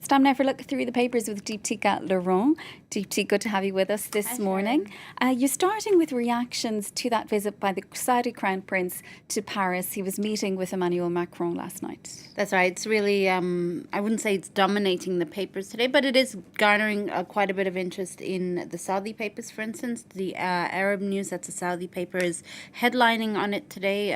It's time now for a look through the papers with Deeptika Laurent. Deepti, good to have you with us this morning. You're starting with reactions to that visit by the Saudi Crown Prince to Paris. He was meeting with Emmanuel Macron last night. That's right. It's really, I wouldn't say it's dominating the papers today, but it is garnering quite a bit of interest in the Saudi papers, for instance. The Arab News, that's a Saudi paper, is headlining on it today,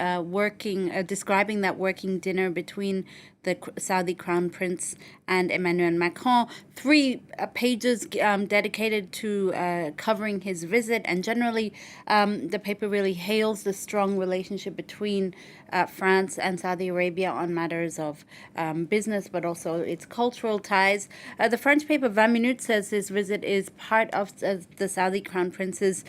describing that working dinner between the Saudi Crown Prince and Emmanuel Macron. 3 pages dedicated to covering his visit, and generally the paper really hails the strong relationship between France and Saudi Arabia on matters of business, but also its cultural ties. The French paper 20 Minutes says his visit is part of the Saudi Crown Prince's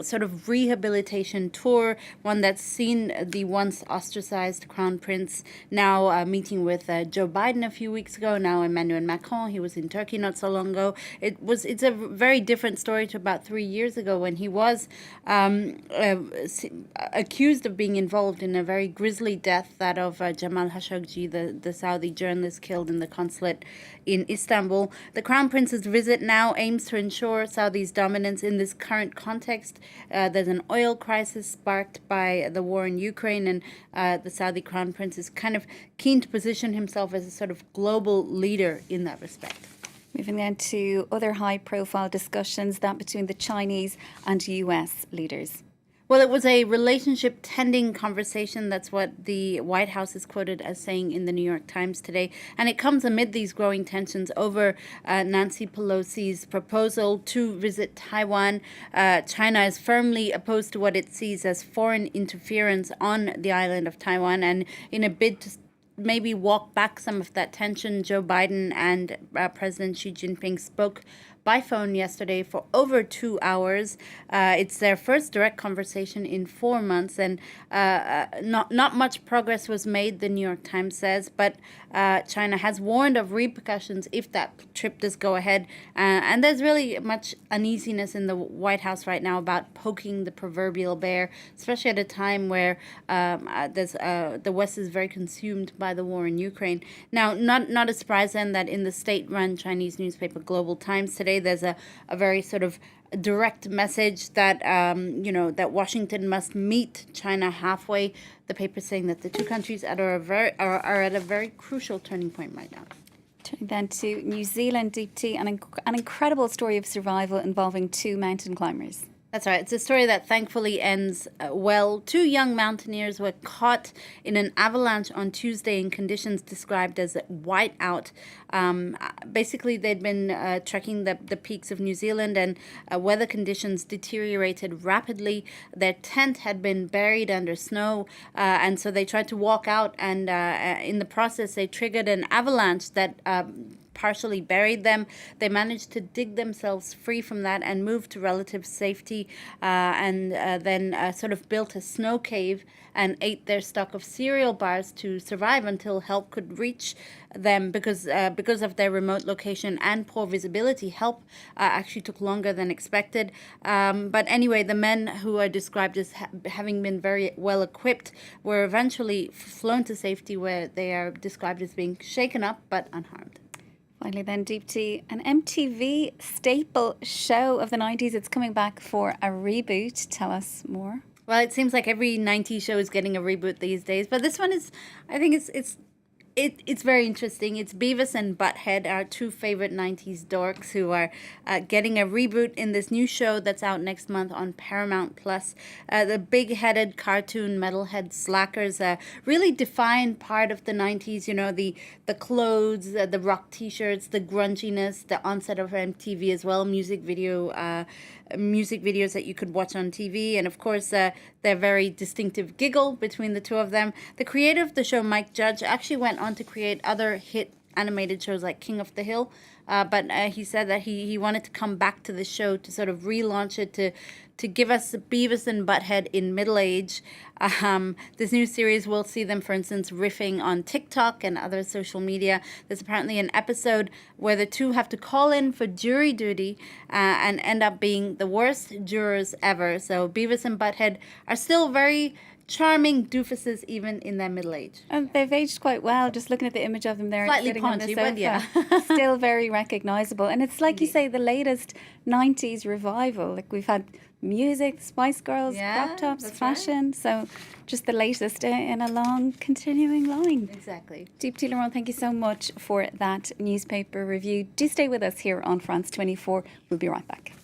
sort of rehabilitation tour, one that's seen the once ostracized Crown Prince now meeting with Joe Biden a few weeks ago, now Emmanuel Macron. He was in Turkey not so long ago. It's a very different story to about 3 years ago when he was accused of being involved in a very grisly death, that of Jamal Khashoggi, the Saudi journalist killed in the consulate in Istanbul. The Crown Prince's visit now aims to ensure Saudi's dominance in this current context. There's an oil crisis sparked by the war in Ukraine, and the Saudi Crown Prince is kind of keen to position himself as a sort of global leader in that respect. Moving then to other high-profile discussions, that between the Chinese and US leaders. Well, it was a relationship-tending conversation. That's what the White House is quoted as saying in the New York Times today. And it comes amid these growing tensions over Nancy Pelosi's proposal to visit Taiwan. China is firmly opposed to what it sees as foreign interference on the island of Taiwan. And in a bid to maybe walk back some of that tension, Joe Biden and President Xi Jinping spoke by phone yesterday for over 2 hours. It's their first direct conversation in 4 months, and not much progress was made, the New York Times says, but China has warned of repercussions if that trip does go ahead. And there's really much uneasiness in the White House right now about poking the proverbial bear, especially at a time where the West is very consumed by the war in Ukraine. Now, not a surprise then that in the state-run Chinese newspaper Global Times today, there's a very sort of direct message that that Washington must meet China halfway. The paper saying that the two countries are at a very crucial turning point right now. Turning then to New Zealand, Deepti, an incredible story of survival involving 2 mountain climbers. That's right. It's a story that thankfully ends well. 2 young mountaineers were caught in an avalanche on Tuesday in conditions described as whiteout. Basically, they'd been trekking the peaks of New Zealand, and weather conditions deteriorated rapidly. Their tent had been buried under snow, and so they tried to walk out, and in the process, they triggered an avalanche that partially buried them. They managed to dig themselves free from that and move to relative safety, and then sort of built a snow cave and ate their stock of cereal bars to survive until help could reach them, because of their remote location and poor visibility. Help actually took longer than expected. But anyway, the men who are described as having been very well equipped were eventually flown to safety, where they are described as being shaken up but unharmed. Finally then, Deepti, an MTV staple show of the 90s. It's coming back for a reboot. Tell us more. Well, it seems like every 90s show is getting a reboot these days, but this one is, I think it's very interesting. It's Beavis and Butthead, our 2 favorite 90s dorks, who are getting a reboot in this new show that's out next month on Paramount Plus. The big-headed cartoon metalhead slackers really define part of the 90s. You know, the clothes, the rock T-shirts, the grunginess, the onset of MTV as well, music videos that you could watch on TV, and of course their very distinctive giggle between the 2 of them. The creator of the show, Mike Judge, actually went on to create other hit animated shows like King of the Hill, but he said that he wanted to come back to the show to sort of relaunch it, to give us Beavis and Butthead in middle age. This new series will see them, for instance, riffing on TikTok and other social media. There's apparently an episode where the 2 have to call in for jury duty and end up being the worst jurors ever. So Beavis and Butthead are still very charming doofuses even in their middle age. And they've aged quite well. Just looking at the image of them there, Slightly sitting on the paunchy, sofa, but yeah. still very recognisable. And it's like you say, the latest '90s revival. Like we've had music, Spice Girls, Yeah, crop tops, that's fashion. So just the latest in a long continuing line. Exactly. Deepti Laurent, thank you so much for that newspaper review. Do stay with us here on France 24. We'll be right back.